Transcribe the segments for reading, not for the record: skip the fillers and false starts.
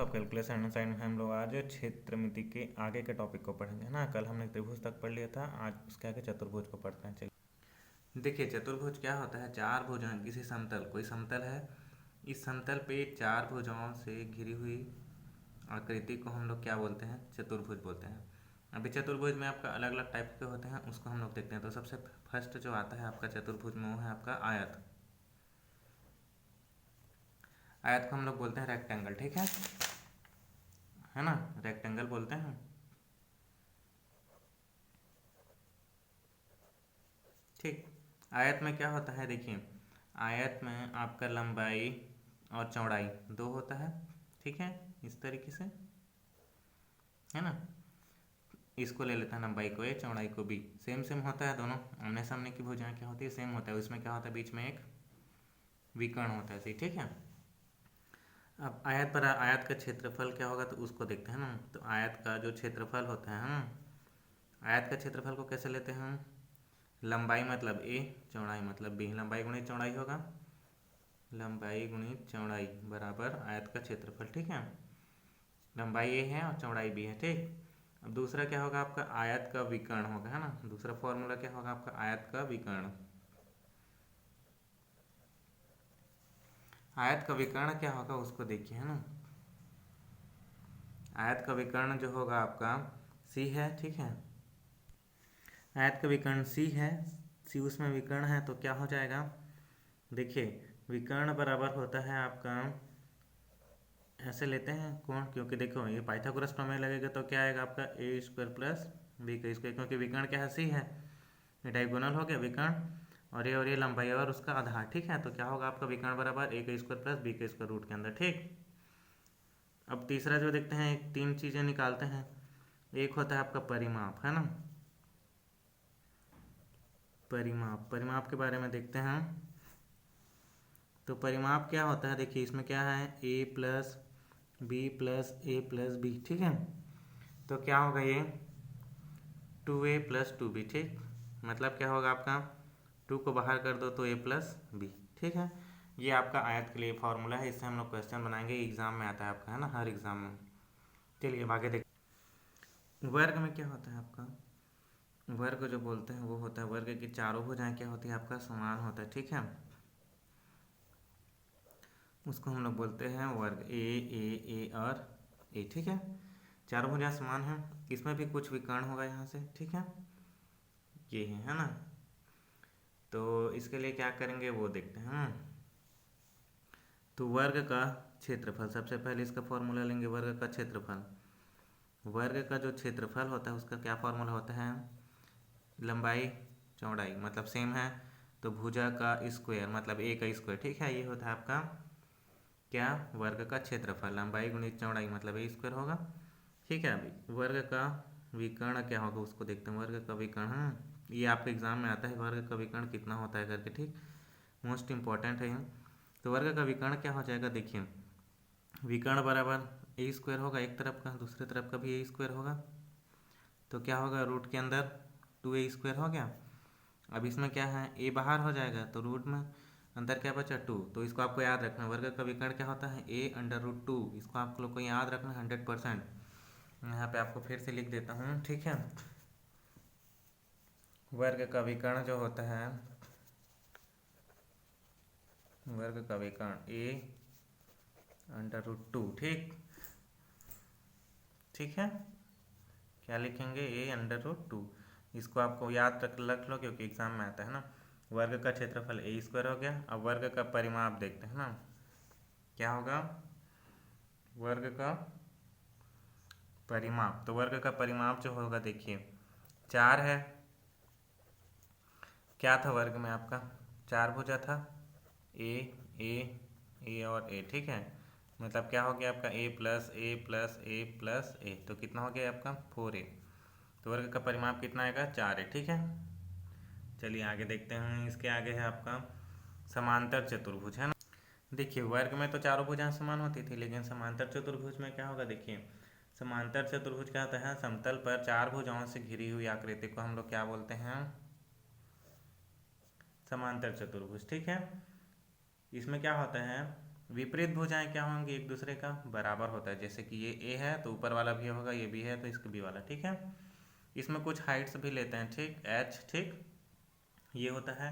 Of calculation and sign में हम लोग आज क्षेत्रमिति के आगे के टॉपिक को पढ़ेंगे ना। कल हमने त्रिभुज तक पढ़ लिया था, आज उसके आगे चतुर्भुज को पढ़ते हैं। चलिए देखिए, चतुर्भुज क्या होता है। चार भुजाएं किसी समतल, कोई समतल है, इस समतल पे चार भुजाओं से घिरी हुई आकृति को हम लोग क्या बोलते हैं, चतुर्भुज बोलते हैं। अभी चतुर्भुज में आपका अलग अलग टाइप के होते हैं, उसको हम लोग देखते हैं। तो सबसे फर्स्ट जो आता है आपका चतुर्भुज में वो है आपका आयत। आयत को हम लोग बोलते हैं रेक्टेंगल, ठीक है ना, रेक्टेंगल बोलते हैं। ठीक, आयत में क्या होता है, देखिए आयत में आपका लंबाई और चौड़ाई दो होता है, ठीक है, इस तरीके से, है ना। इसको ले लेते हैं लंबाई को ए, चौड़ाई को बी, सेम सेम होता है दोनों। आमने सामने की भुजाएं क्या होती है, सेम होता है। उसमें क्या होता है, बीच में एक विकर्ण होता है, ठीक है। अब आयत पर आयत का क्षेत्रफल क्या होगा तो उसको देखते हैं ना। तो आयत का जो क्षेत्रफल होता है ना, आयत का क्षेत्रफल को कैसे लेते हैं हम, लंबाई मतलब ए, चौड़ाई मतलब बी। लंबाई गुणित चौड़ाई होगा, लंबाई गुणित चौड़ाई बराबर आयत का क्षेत्रफल, ठीक है। लंबाई ए है और चौड़ाई बी है, ठीक। अब दूसरा क्या होगा आपका, आयत का विकर्ण होगा, है ना। दूसरा फॉर्मूला क्या होगा आपका, आयत का विकर्ण। आयत का विकर्ण क्या होगा उसको देखिए, है ना। आयत का विकर्ण जो होगा आपका सी है, ठीक है। आयत का विकर्ण सी है, सी उसमें विकर्ण है, तो क्या हो जाएगा, देखिए विकर्ण बराबर होता है आपका, ऐसे लेते हैं कोण, क्योंकि देखो ये पाइथागोरस प्रमेय लगेगा तो क्या आएगा आपका ए स्क्वायर प्लस बी का स्क्वायर, क्योंकि विकर्ण क्या है, सी है, ये डायगोनल हो गया विकर्ण, और ये लंबाई और उसका आधार, ठीक है। तो क्या होगा आपका विकर्ण बराबर ए का स्क्वायर प्लस बी का स्क्वायर रूट के अंदर, ठीक। अब तीसरा जो देखते हैं, तीन चीज़ें निकालते हैं। एक होता है आपका परिमाप, है ना, परिमाप, परिमाप के बारे में देखते हैं। तो परिमाप क्या होता है, देखिए इसमें क्या है, ए प्लस बी प्लस ए प्लस बी, ठीक है। तो क्या होगा ये 2a प्लस 2b, ठीक। मतलब क्या होगा आपका, 2 को बाहर कर दो तो a प्लस बी, ठीक है। ये आपका आयत के लिए फॉर्मूला है, इससे हम लोग क्वेश्चन बनाएंगे, एग्जाम में आता है आपका, है ना, हर एग्जाम में। चलिए आगे देख, वर्ग में क्या होता है आपका, वर्ग जो बोलते हैं वो होता है, वर्ग की चारों भुजाएं क्या होती है आपका, समान होता है, ठीक है। उसको हम लोग बोलते हैं वर्ग, ए और ए, ठीक है। चारों भुजाएं समान हैं, इसमें भी कुछ विकर्ण होगा यहाँ से, ठीक है, ये है ना। तो इसके लिए क्या करेंगे वो देखते हैं। तो वर्ग का क्षेत्रफल, सबसे पहले इसका फॉर्मूला लेंगे, वर्ग का क्षेत्रफल। वर्ग का जो क्षेत्रफल होता है उसका क्या फॉर्मूला होता है, लंबाई चौड़ाई मतलब सेम है, तो भुजा का स्क्वायर मतलब ए का स्क्वायर, ठीक है। ये होता है आपका क्या, वर्ग का क्षेत्रफल, लंबाई गुणित चौड़ाई मतलब ए स्क्वायर होगा, ठीक है। अभी वर्ग का विकर्ण क्या होगा उसको देखते हैं। वर्ग का विकर्ण, ये आपके एग्जाम में आता है, वर्ग का विकर्ण कितना होता है करके, ठीक, मोस्ट इंपॉर्टेंट है ये। तो वर्ग का विकर्ण क्या हो जाएगा, देखिए विकर्ण बराबर ए स्क्वायर होगा एक तरफ का, दूसरे तरफ का भी ए स्क्वायर होगा, तो क्या होगा, रूट के अंदर 2a स्क्वायर हो गया। अब इसमें क्या है, ए बाहर हो जाएगा तो रूट में अंदर क्या बचा 2, तो इसको आपको याद रखना, वर्ग का विकर्ण क्या होता है, ए अंडर रूट 2, इसको आप लोग को याद रखना 100%। यहाँ पे आपको फिर से लिख देता हूँ, ठीक है। वर्ग का विकर्ण जो होता है, वर्ग का विकर्ण ए अंडर रूट 2, ठीक, ठीक है। क्या लिखेंगे, ए अंडर रूट 2, इसको आपको याद रख लो क्योंकि एग्जाम में आता है ना। वर्ग का क्षेत्रफल ए स्क्वायर हो गया। अब वर्ग का परिमाप देखते हैं ना, क्या होगा, वर्ग का परिमाप। तो वर्ग का परिमाप जो होगा देखिए 4 है, क्या था वर्ग में आपका, 4 भुजा था, ए ए ए और ए, ठीक है। मतलब क्या हो गया आपका A plus A plus A plus ए, तो कितना हो गया आपका 4a। तो वर्ग का परिमाप कितना आएगा, 4 है, ठीक है। चलिए आगे देखते हैं, इसके आगे है आपका समांतर चतुर्भुज, है ना। देखिए वर्ग में तो चारों भुजाएं समान होती थी, लेकिन समांतर चतुर्भुज में क्या होगा, देखिए समांतर चतुर्भुज क्या होता है, समतल पर चार भुजाओं से घिरी हुई आकृति को हम लोग क्या बोलते हैं, समांतर चतुर्भुज, ठीक है। इसमें क्या होता है, विपरीत भुजाएं क्या होंगी, एक दूसरे का बराबर होता है। जैसे कि ये ए है तो ऊपर वाला भी होगा, ये बी है तो इसका बी वाला, ठीक है। इसमें कुछ हाइट्स भी लेते हैं, ठीक, एच, ठीक, ये होता है।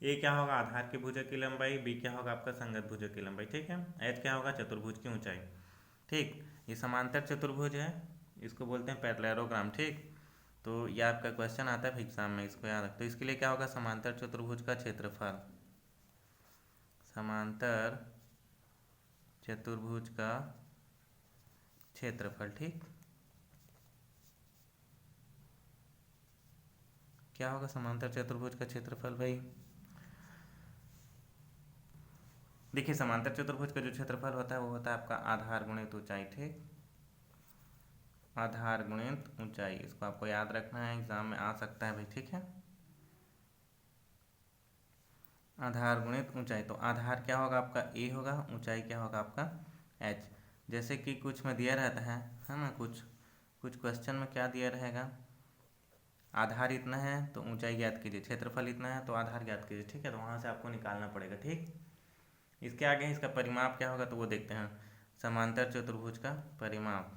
ए क्या होगा, आधार की भुजा की लंबाई, बी क्या होगा आपका संगत भुजा की लंबाई, ठीक है। एच क्या होगा, चतुर्भुज की ऊंचाई, ठीक। ये समांतर चतुर्भुज है, इसको बोलते हैं पैरेललोग्राम, ठीक। तो ये आपका क्वेश्चन आता है एग्जाम में, इसको याद रखो। तो इसके लिए क्या होगा, समांतर चतुर्भुज का क्षेत्रफल, समांतर चतुर्भुज का क्षेत्रफल, ठीक। क्या होगा समांतर चतुर्भुज का क्षेत्रफल भाई, देखिए समांतर चतुर्भुज का जो क्षेत्रफल होता है वो होता है आपका आधार गुणित ऊंचाई, ठीक। आधार गुणित ऊंचाई, इसको आपको याद रखना है, एग्जाम में आ सकता है भाई, ठीक है। आधार गुणित ऊंचाई, तो आधार क्या होगा आपका ए होगा, ऊंचाई क्या होगा आपका एच। जैसे कि कुछ में दिया रहता है ना, कुछ कुछ क्वेश्चन में क्या दिया रहेगा, आधार इतना है तो ऊंचाई ज्ञात कीजिए, क्षेत्रफल इतना है तो आधार ज्ञात कीजिए, ठीक है। तो वहाँ से आपको निकालना पड़ेगा, ठीक। इसके आगे इसका परिमाप क्या होगा तो वो देखते हैं, समांतर चतुर्भुज का परिमाप,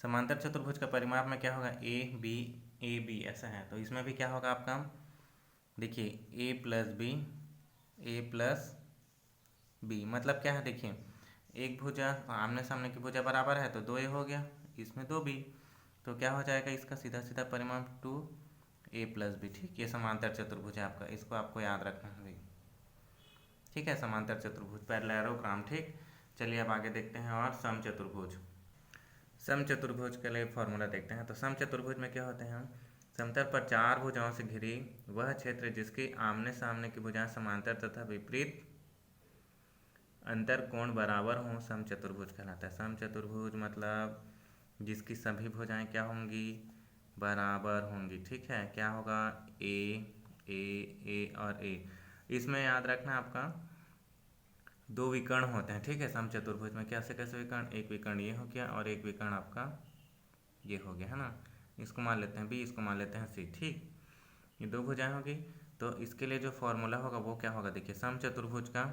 समांतर चतुर्भुज का परिमाप में क्या होगा, ए बी ऐसा है। तो इसमें भी क्या होगा आपका, देखिए ए प्लस बी, ए प्लस बी मतलब क्या है, देखिए एक भुजा आमने सामने की भुजा बराबर है तो 2a हो गया, इसमें 2b, तो क्या हो जाएगा इसका सीधा सीधा परिमाप 2a प्लस बी, ठीक। ये समांतर चतुर्भुज है आपका, इसको आपको याद रखना है भाई, ठीक है। समांतर चतुर्भुज पैरेललोग्राम, ठीक। चलिए अब आगे देखते हैं और समचतुर्भुज। समचतुर्भुज के लिए फॉर्मूला देखते हैं। तो समचतुर्भुज में क्या होते हैं, समतल पर चार भुजाओं से घिरी वह क्षेत्र जिसकी आमने सामने की भुजाएं समांतर तथा विपरीत अंतर कोण बराबर हों समचतुर्भुज कहलाता है। समचतुर्भुज मतलब जिसकी सभी भुजाएं क्या होंगी, बराबर होंगी, ठीक है। क्या होगा, ए और ए। इसमें याद रखना आपका दो विकर्ण होते हैं, ठीक है। समचतुर्भुज में कैसे कैसे विकर्ण, एक विकर्ण ये हो गया और एक विकर्ण आपका ये हो गया, है ना। इसको मान लेते हैं बी, इसको मान लेते हैं सी, ठीक। ये दो भुजाएं होगी, तो इसके लिए जो फॉर्मूला होगा वो क्या होगा, देखिए समचतुर्भुज का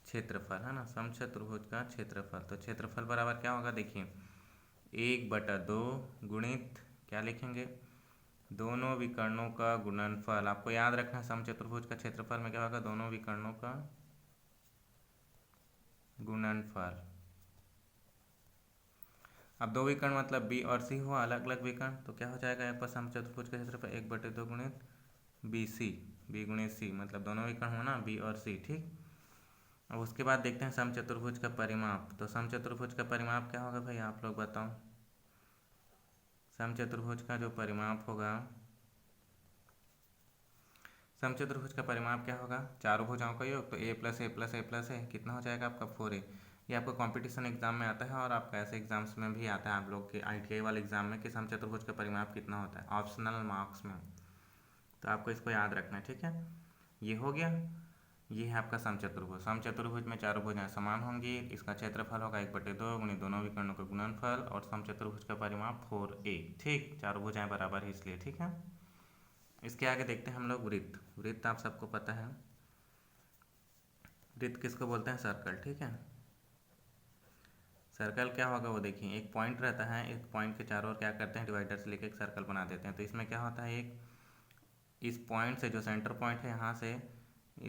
क्षेत्रफल, है ना, समचतुर्भुज का क्षेत्रफल। तो क्षेत्रफल बराबर क्या होगा, देखिए 1/2 गुणित क्या लिखेंगे, दोनों विकर्णों का गुणनफल। आपको याद रखना है समचतुर्भुज का क्षेत्रफल में क्या होगा, दोनों विकर्णों का गुणनफल। अब दो विकर्ण मतलब बी और सी हुआ अलग अलग विकर्ण, तो क्या हो जाएगा आपका समचतुर्भुज का क्षेत्रफल 1/2 गुणित बी सी, बी गुणित सी मतलब दोनों विकर्ण हो ना बी और सी, ठीक। अब उसके बाद देखते हैं समचतुर्भुज का परिमाप। तो समचतुर्भुज का परिमाप क्या होगा भाई, आप लोग बताओ। समचतुर्भुज का जो परिमाप होगा, समचतुर्भुज का परिमाप क्या होगा, चारों भुजाओं का योग, तो ए प्लस ए प्लस ए प्लस ए कितना हो जाएगा आपका 4a। ये आपको कंपटीशन एग्जाम में आता है और आपका ऐसे एग्जाम्स में भी आता है, आप लोग के ITI वाले एग्जाम में कि समचतुर्भुज का परिमाप कितना होता है, ऑप्शनल मार्क्स में। तो आपको इसको याद रखना है, ठीक है। ये हो गया, ये है आपका समचतुर्भुज। समचतुर्भुज में चारों भुजाएं समान होंगी, इसका क्षेत्रफल होगा 1/2 गुणित दोनों विकर्णों का गुणनफल, और समचतुर्भुज का परिमाप 4a, ठीक। चारों भुजाएं बराबर है इसलिए, ठीक है। इसके आगे देखते हैं हम लोग वृत्त। वृत्त आप सबको पता है, वृत्त किसको बोलते हैं, सर्कल, ठीक है। सर्कल क्या होगा वो देखिए, एक पॉइंट रहता है, एक पॉइंट के चारों ओर क्या करते हैं, डिवाइडर से लेकर एक सर्कल बना देते हैं। तो इसमें क्या होता है, एक इस पॉइंट से जो सेंटर पॉइंट है यहाँ से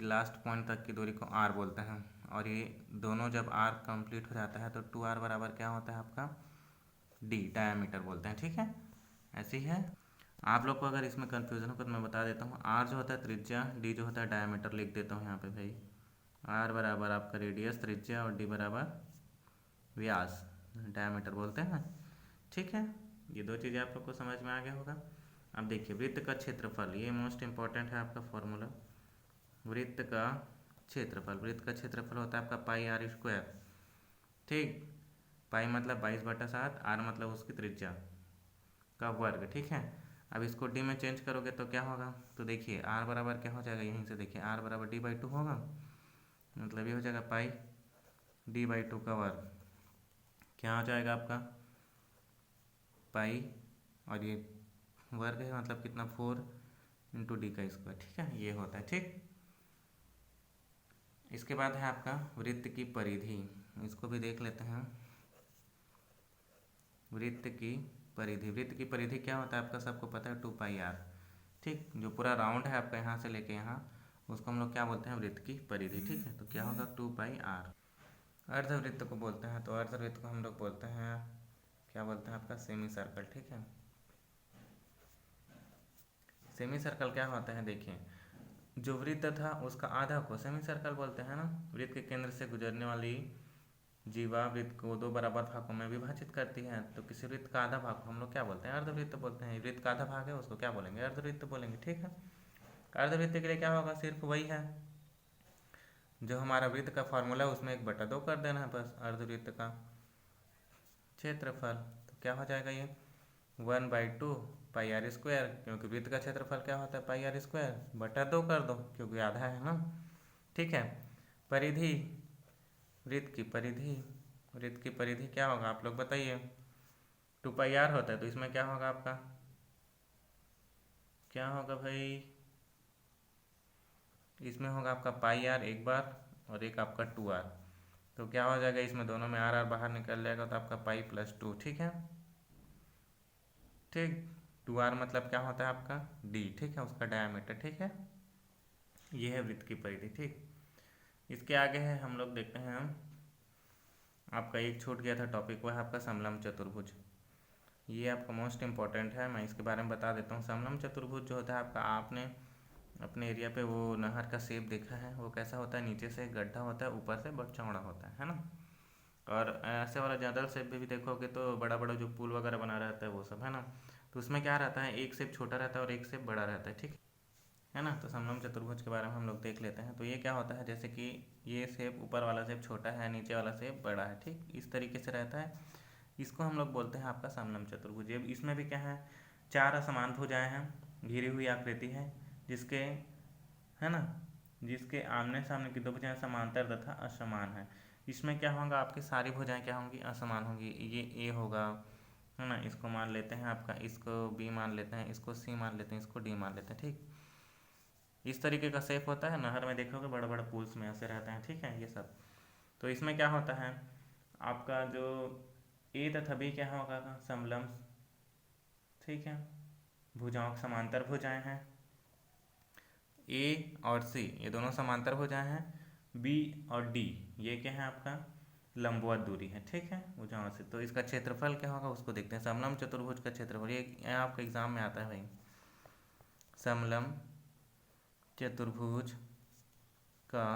लास्ट पॉइंट तक की दूरी को r बोलते हैं, और ये दोनों जब r कंप्लीट हो जाता है तो 2r बराबर क्या होता है आपका d, डायमीटर बोलते हैं, ठीक है। ऐसी है। आप लोग को अगर इसमें कन्फ्यूज़न हो तो मैं बता देता हूँ, r जो होता है त्रिज्या, d जो होता है डायमीटर, लिख देता हूँ यहाँ पे भाई। r बराबर आपका रेडियस त्रिज्या और d बराबर व्यास, डायमीटर बोलते हैं, ठीक है। ये दो चीज़ें आप लोग को समझ में आ गया होगा। अब देखिए वृत्त का क्षेत्रफल, ये मोस्ट इंपॉर्टेंट है आपका फॉर्मूला। वृत्त का क्षेत्रफल, वृत्त का क्षेत्रफल होता है आपका πr², ठीक। पाई मतलब 22/7, r मतलब उसकी त्रिज्या का वर्ग, ठीक है। अब इसको d में चेंज करोगे तो क्या होगा, तो देखिए r बराबर क्या हो जाएगा, यहीं से देखिए r बराबर d/2 होगा, मतलब ये हो जाएगा पाई d/2 का वर्ग, क्या हो जाएगा आपका पाई, और ये वर्ग है मतलब कितना 4 इंटू डी का स्क्वायर, ठीक है, ये होता है। ठीक, इसके बाद है आपका वृत्त की परिधि, इसको भी देख लेते हैं। वृत्त की परिधि, वृत्त की परिधि क्या होता है आपका सबको पता है 2πr। ठीक, जो पूरा राउंड है आपका यहाँ से लेके यहाँ, उसको हम लोग क्या बोलते हैं, वृत्त की परिधि। ठीक है, तो क्या होगा 2πr। अर्धवृत्त को बोलते हैं, तो अर्धवृत्त को हम लोग बोलते हैं, क्या बोलते हैं आपका सेमी सर्कल। ठीक है, सेमी सर्कल क्या होता है, देखिए जो वृत्त था उसका आधा को सेमी सर्कल बोलते हैं ना। वृत्त के केंद्र से गुजरने वाली जीवा वृत्त को 2 बराबर भागों में विभाजित करती है, तो किसी वृत्त का आधा भाग को हम लोग क्या बोलते हैं, अर्धवृत्त बोलते हैं। वृत्त का आधा भाग है उसको क्या बोलेंगे, अर्धवृत्त बोलेंगे। ठीक है, अर्धवृत्त के लिए क्या होगा, सिर्फ वही है जो हमारा वृत्त का फॉर्मूला है उसमें 1/2 कर देना है बस, अर्धवृत्त का क्षेत्रफल। तो क्या हो जाएगा ये 1/2 πr स्क्वायर, क्योंकि वृत्त का क्षेत्रफल क्या होता है πr स्क्वायर, बटा 2 कर दो क्योंकि आधा है ना। ठीक है, परिधि, वृत्त की परिधि, वृत्त की परिधि क्या होगा आप लोग बताइए। 2πr होता है तो इसमें क्या होगा आपका, क्या होगा भाई, इसमें होगा आपका πr एक बार और एक आपका 2r, तो क्या हो जाएगा, इसमें दोनों में r बाहर निकल जाएगा तो आपका पाई प्लस 2। ठीक है, ठीक, 2r मतलब क्या होता है आपका d। ठीक है, उसका डायमीटर। ठीक है, ये है वृत्त की परिधि। ठीक, इसके आगे है हम लोग देखते हैं, हम आपका एक छूट गया था टॉपिक, वह है आपका समलंब चतुर्भुज। ये आपका मोस्ट इम्पॉर्टेंट है, मैं इसके बारे में बता देता हूँ। समलंब चतुर्भुज जो होता है आपका, आपने अपने एरिया पे वो नहर का शेप देखा है, वो कैसा होता है, नीचे से गड्ढा होता है, ऊपर से बहुत चौड़ा होता है ना। और ऐसे वाला जनरल शेप भी देखोगे तो बड़ा बड़ा जो पुल वगैरह बना रहता है वो सब है ना, तो उसमें क्या रहता है, एक शेप छोटा रहता है और एक शेप बड़ा रहता है। ठीक है ना, तो समलंब चतुर्भुज के बारे में हम लोग देख लेते हैं। तो ये क्या होता है, जैसे कि ये शेप, ऊपर वाला शेप छोटा है, नीचे वाला शेप बड़ा है। ठीक, इस तरीके से रहता है, इसको हम लोग बोलते हैं आपका समलंब चतुर्भुज। इसमें भी क्या है, 4 असमान भुजाएं हैं, घिरी हुई आकृति है, जिसके है ना, जिसके आमने सामने की 2 भुजाएं समांतर तथा असमान है। इसमें क्या होगा, आपकी सारी भुजाएं क्या होंगी, असमान होंगी। ये ए होगा है ना, इसको मान लेते हैं आपका, इसको बी मान लेते हैं, इसको सी मान लेते हैं, इसको डी मान लेते हैं। ठीक, इस तरीके का शेप होता है, नहर में देखोगे बड़े बड़े पुल्स में ऐसे रहते हैं। ठीक है, ये सब। तो इसमें क्या होता है आपका, जो ए तथा बी क्या होगा, समलंब। ठीक है, भुजाओं समांतर भुजाएं हैं, ए और सी ये दोनों समांतर भुजाएं हैं, बी और डी ये क्या है आपका लंबवत दूरी है। ठीक है, भुजाओं से। तो इसका क्षेत्रफल क्या होगा उसको देखते हैं। समलंब चतुर्भुज का क्षेत्रफल, ये आपका एग्जाम में आता है भाई, समलंब चतुर्भुज का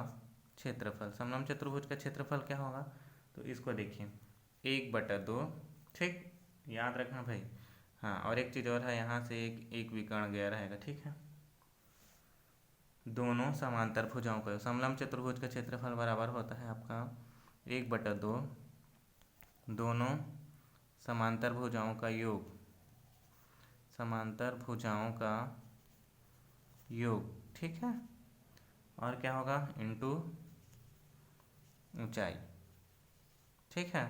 क्षेत्रफल। समलंब चतुर्भुज का क्षेत्रफल क्या होगा, तो इसको देखिए 1/2। ठीक, याद रखना भाई। हाँ, और एक चीज़ और है, यहाँ से एक विकर्ण गया रहेगा। ठीक है, दोनों समांतर भुजाओं का समलंब चतुर्भुज का क्षेत्रफल बराबर होता है आपका 1/2 दोनों समांतर भुजाओं का योग, समांतर भुजाओं का योग। ठीक है, और क्या होगा, इनटू ऊंचाई। ठीक है,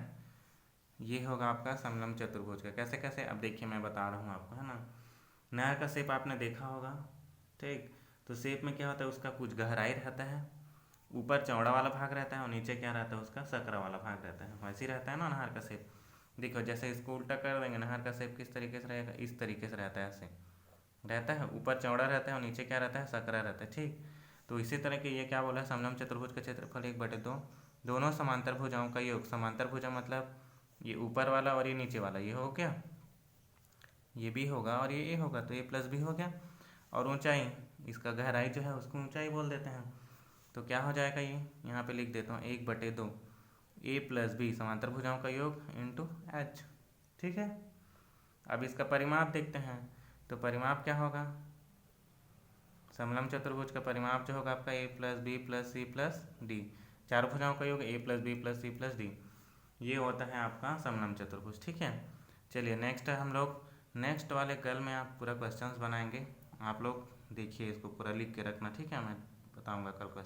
ये होगा आपका समलंब चतुर्भुज का। कैसे कैसे, अब देखिए मैं बता रहा हूँ आपको, है ना। नहर का शेप आपने देखा होगा। ठीक, तो शेप में क्या होता है, उसका कुछ गहराई रहता है, ऊपर चौड़ा वाला भाग रहता है और नीचे क्या रहता है, उसका सकरा वाला भाग रहता है। वैसे ही रहता है ना नहर का शेप। देखो जैसे इसको उल्टा कर देंगे, नहर का शेप किस तरीके से रहेगा, इस तरीके से रहता है, ऐसे रहता है, ऊपर चौड़ा रहता है और नीचे क्या रहता है, सकरा रहता है। ठीक, तो इसी तरह के ये क्या बोला है, समलंब चतुर्भुज का क्षेत्रफल 1/2 दोनों समांतर भुजाओं का योग। समांतर भुजा मतलब ये ऊपर वाला और ये नीचे वाला, ये हो गया, ये भी होगा और ये होगा, तो ये प्लस भी हो गया। और ऊंचाई, इसका गहराई जो है उसको ऊंचाई बोल देते हैं। तो क्या हो जाएगा, ये यहाँ पे लिख देता हूँ 1/2 ए प्लस बी समांतर भुजाओं का योग इंटू एच। ठीक है, अब इसका परिमाप देखते हैं। तो परिमाप क्या होगा, समलंब चतुर्भुज का परिमाप जो होगा आपका A plus B plus C plus D, चार भुजाओं का योग A plus B plus C plus D, ये होता है आपका समलंब चतुर्भुज। ठीक है, चलिए नेक्स्ट है, हम लोग नेक्स्ट वाले कल में आप पूरा क्वेश्चंस बनाएंगे। आप लोग देखिए, इसको पूरा लिख के रखना। ठीक है, मैं बताऊंगा कल क्वेश्चन।